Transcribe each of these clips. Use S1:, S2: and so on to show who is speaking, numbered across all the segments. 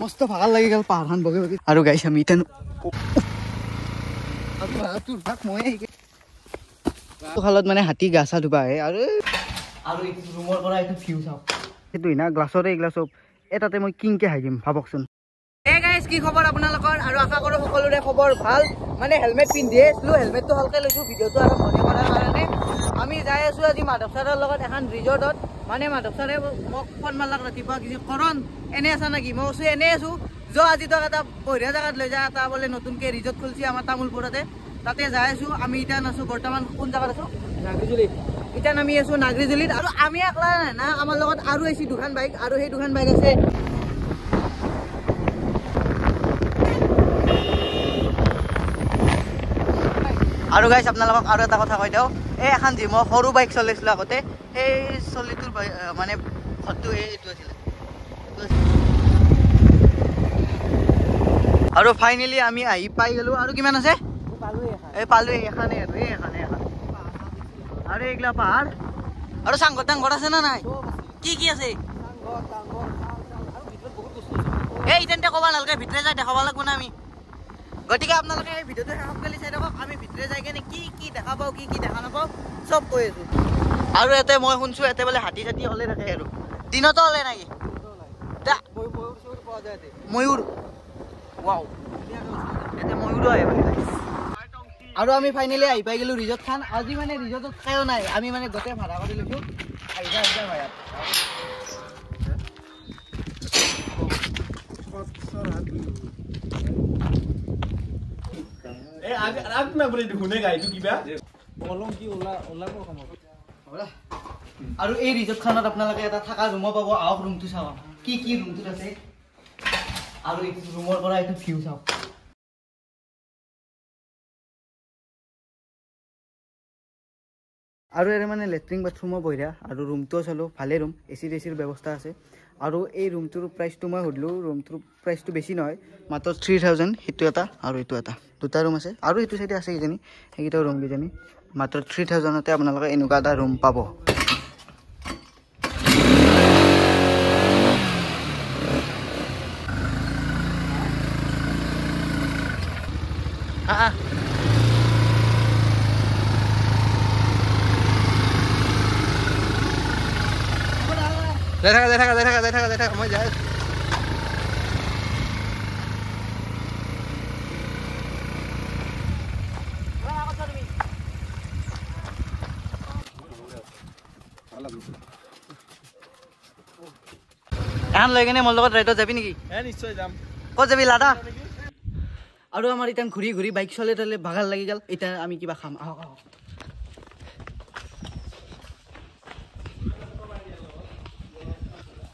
S1: মস্ত ভাল লাগি গেল পাহাৰখন বগি বগি আৰু গাইছ আমি ইতেন খালত মানে হাতী গা চা ধুবা আহে আৰু ৰুমৰ পৰা এইটো ভিউ চাওক সেইটো না গ্লাছৰে এইগিলা চব এটাতে মই কিংকে হাই দিম ভাবকচোন কি খবৰ আপোনালোকৰ আৰু আশা কৰোঁ সকলোৰে খবৰ ভাল মানে হেলমেট পিন্ধি আছিলোঁ হেলমেটটো ভালকৈ লৈছোঁ ভিডিঅ'টো আৰম্ভণি কৰাৰ কাৰণে আমি যাই আছোঁ আজি মাধৱ ছাৰৰ লগত এখন ৰিজৰ্টত মানে মাধৱ ছাৰে মোক ফোন মাৰলাক ৰাতিপুৱা কি কৰণ এনে আছা নেকি মই কৈছোঁ এনেই আছোঁ আজি তক এটা বঢ়িয়া জেগাত লৈ যায় এটা বোলে নতুনকৈ ৰিজৰ্ট খুলিছে আমাৰ তামোলপুৰতে তাতে যাই আছোঁ আমি এতিয়া আছোঁ বৰ্তমান কোন জেগাত আছোঁ নাগৰিজুলিত এতিয়া নামি আছোঁ নাগৰিজুলিত আৰু আমি একলা নাই না আমাৰ লগত আৰু আহিছে দুখন বাইক আৰু সেই দুখন বাইক আছে আৰু গাইছ আপোনালোকক আৰু এটা কথা কৈ দিওঁ এই এখন যি মই সৰু বাইক চলাইছিলোঁ আগতে সেই চলিটোৰ মানে ঘৰটো এইটো আছিলে আৰু ফাইনেলি আমি আহি পাই গ'লোঁ আৰু কিমান আছে এই পালোঁ এখানে আৰু এখানে আৰু এইগিলা পাহাৰ আৰু চাংঘৰ টাংঘৰ আছে না নাই কি আছে এই তেন্তে ক'ব নালাগে ভিতৰে যাই দেখাব লাগিব না আমি গতিকে আপোনালোকে এই ভিডিঅ'টো শেষলৈকে চাই থাকক আমি ভিতৰে যাই কেনে কি দেখা পাওঁ কি দেখা নাপাওঁ চব কৈ আছোঁ আৰু ইয়াতে মই শুনিছোঁ ইয়াতে বোলে হাতী চাতী হ'লে থাকে আৰু দিনতো হ'লে নেকি ময়ূৰ ৱাও ইয়াতে ময়ূৰো আহে বোলে আৰু আমি ফাইনেলি আহি পাই গ'লোঁ ৰিজৰ্টখন আজি মানে ৰিজৰ্টত খায়ো নাই আমি মানে গোটেই ভাড়া কৰি লৈছোঁ আহিছা ভাড়াত আৰু এই ৰিজৰ্টখনত আপোনালোকে এটা থকা ৰুমো পাব আহক ৰুমটো চাওক কি ৰুমটোত আছে আৰু এই ৰুমৰ পৰা এইটো ভিউ চাওক আৰু ইয়াৰে মানে লেট্ৰিন বাথৰুমো বঢ়িয়া আৰু ৰুমটোও চালোঁ ভালে ৰুম এচিৰ ব্যৱস্থা আছে আৰু এই ৰুমটোৰ প্ৰাইচটো মই সুধিলোঁ ৰুমটোৰ প্ৰাইচটো বেছি নহয় মাত্ৰ 3000 সেইটো এটা আৰু এইটো এটা দুটা ৰুম আছে আৰু এইটো চাইডে আছে কিজানি সেইকেইটাও ৰুম কিজানি মাত্ৰ 3000তে আপোনালোকে এনেকুৱা এটা ৰুম পাব যাই থাকা মই যাই এখন লৈ কেনে মোৰ লগত ৰাইডত যাবি নেকি নিশ্চয় যাম ক'ত যাবি লাদা আৰু আমাৰ এতিয়া ঘূৰি বাইক চলাই থলে ভাগাল লাগি গ'ল এতিয়া আমি কিবা খাম আহক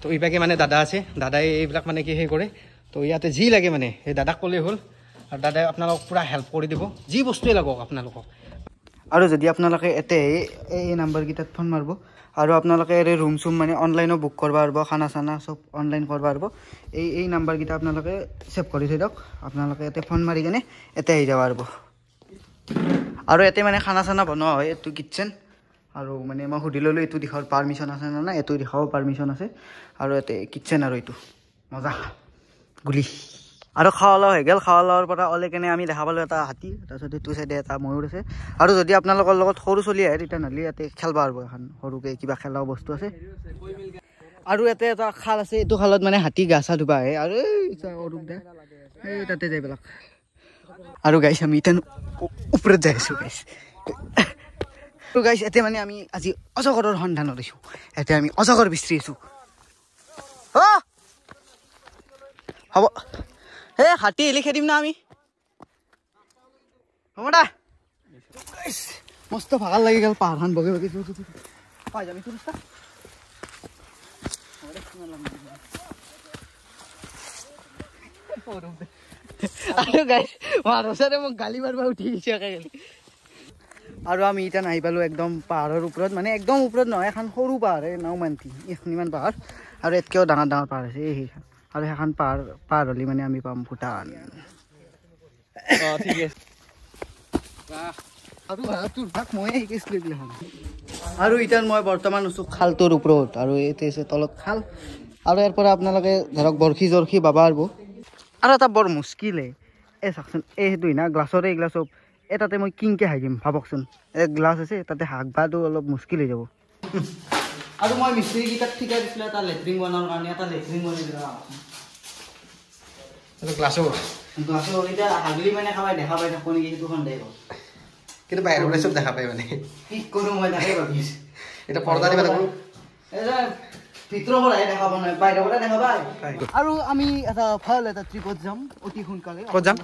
S2: তো ইবাকে মানে দাদা আছে দাদাই এইবিলাক মানে কি সেই কৰে তো ইয়াতে যি লাগে মানে সেই দাদাক ক'লেই হ'ল আৰু দাদাই আপোনালোকক পূৰা হেল্প কৰি দিব যি বস্তুৱে লাগক আপোনালোকক
S1: আৰু যদি আপোনালোকে এতে এই নাম্বাৰকেইটাত ফোন মাৰিব আৰু আপোনালোকে এই ৰুম চুম মানে অনলাইনো বুক কৰিব পাৰিব খানা চানা চব অনলাইন কৰিব পাৰিব এই নাম্বাৰকেইটা আপোনালোকে ছেভ কৰি থৈ দিয়ক আপোনালোকে ইয়াতে ফোন মাৰি কেনে ইয়াতে আহি যাব পাৰিব আৰু ইয়াতে মানে খানা চানা বনোৱা হয় এইটো কিটচেন আৰু মানে মই সুধি ল'লোঁ এইটো দিশৰ পাৰ্মিশ্যন আছে নে নাই এইটো দিশৰ পাৰ্মিশ্যন আছে আৰু ইয়াতে কিটচেন আৰু এইটো মজা গুলি আৰু খাৱা লোৱা হৈ গ'ল খাৱা লোৱাৰ পৰা ওলাই কেনে আমি দেখা পালোঁ এটা হাতী তাৰপিছত এইটো চাইডে এটা ময়ূৰ আছে আৰু যদি আপোনালোকৰ লগত সৰু চলি আহে তেতিয়াহ'লে ইয়াতে খেলবা পাৰিব এখন সৰুকৈ কিবা খেলাও বস্তু আছে আৰু ইয়াতে এটা খাল আছে এইটো খালত মানে হাতী গা চা ধুবা আহে আৰু এই তাতে যাই পেলাক আৰু গাইছ আমি এতিয়া ওপৰত যাই আছোঁ গাইছ এতিয়া মানে আমি আজি অজগৰৰ সন্ধানত আছোঁ এতিয়া আমি অজগৰ বিচাৰি আছোঁ হ'ব হে হাতী এলি খেদিম না আমি হ'ব দা মস্ত ভাগাল লাগি গ'ল পাহাৰখন বগি বগি পাই যাম এইটো ৰাস্তা আৰু গাইছ মাৰচাৰে মোক গালি মাৰিব উঠি গৈছে আৰু আমি এতিয়া নাহি পালোঁ একদম পাহাৰৰ ওপৰত মানে একদম ওপৰত নহয় এখন সৰু পাহাৰ নাওমান্তি এইখনিমান পাহাৰ আৰু ইয়াতকৈও ডাঙৰ পাহাৰ আছে সেইখন আৰু সেইখন পাৰ হ'লে মানে আমি পাম ভূটান ঠিক আছে আৰু এতিয়া মই বৰ্তমান আছোঁ খালটোৰ ওপৰত আৰু এইটো আছে তলত খাল আৰু ইয়াৰ পৰা আপোনালোকে ধৰক বৰশী জৰশী বাবা পাৰিব আৰু এটা বৰ মুস্কিলে এই চাওকচোন এই সেইটো না গ্লাছৰে এইগিলা চব এই তাতে মই কিংকে হাগিম ভাবকচোন এই গ্লাছ আছে তাতে হাগবাটো অলপ মুস্কিল হৈ যাব আৰু মই মিস্ত্ৰীকেইটাক ঠিকাই দিছিলোঁ এটা লেট্ৰিন বনোৱাৰ কাৰণে এটা লেট্ৰিন বনাই দিলোঁ
S2: গ্লাছৰ
S1: এতিয়া হাগলি মানে খাবাই দেখা পাই থাকোঁ নেকি সেইটো সন্দেহ
S2: কিন্তু বাহিৰৰ পৰা চব দেখা পায় মানে
S1: কি কৰোঁ মই তাকে ভাবিছোঁ
S2: এতিয়া পৰ্দা দিব লাগিব
S1: ভিতৰৰ পৰাই দেখা পোৱা নাই বাহিৰৰ পৰা দেখা পায় আৰু আমি এটা ভাল এটা ট্ৰিপত যাম অতি সোনকালে
S2: ক'ত যাম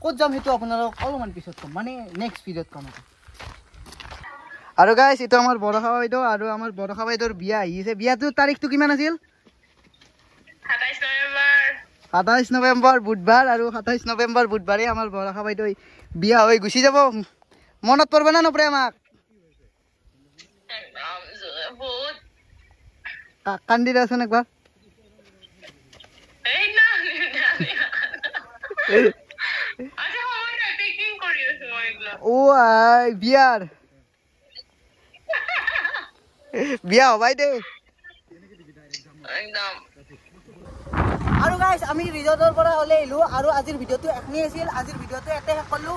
S1: ক'ত যাম সেইটো আপোনালোক অলপমান পিছত ক'ম মানে নেক্সট ভিডিঅ'ত ক'ম আৰু গাইছ এইটো আমাৰ বৰষা বাইদেউ আৰু আমাৰ বৰষা বাইদেউৰ বিয়া আহিছে বিয়াটোৰ তাৰিখটো কিমান আছিল 27 নৱেম্বৰ বুধবাৰ আৰু 27 নৱেম্বৰ বুধবাৰে আমাৰ বৰষা বাইদেউ বিয়া হৈ গুচি যাব মনত পৰিব না নপৰে আমাক কান্দি দেচোন একবাৰ বিয়াৰ বিয়া হবাই দে আৰু গাইছ আমি ৰিজৰ্টৰ পৰা ওলাই আহিলোঁ আৰু আজিৰ ভিডিঅ'টো এখনেই আছিল আজিৰ ভিডিঅ'টো ইয়াতে শেষ কৰিলোঁ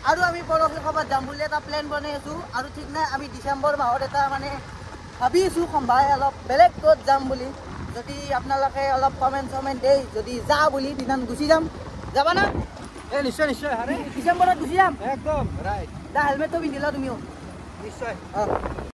S1: আৰু আমি পৰহি ক'ৰবাত যাম বুলি এটা প্লেন বনাই আছোঁ আৰু ঠিক নাই আমি ডিচেম্বৰ মাহত এটা মানে ভাবি আছোঁ সম্ভাই অলপ বেলেগ ক'ত যাম বুলি যদি আপোনালোকে অলপ কমেণ্ট চমেণ্ট দেই যদি যা বুলি দিনা গুচি যাম যাবা না
S2: এই নিশ্চয় নিশ্চয়
S1: ডিচেম্বৰত গুচি যাম
S2: একদম ৰাইট
S1: দা হেলমেটটো পিন্ধি লোৱা তুমিও
S2: নিশ্চয়
S1: অঁ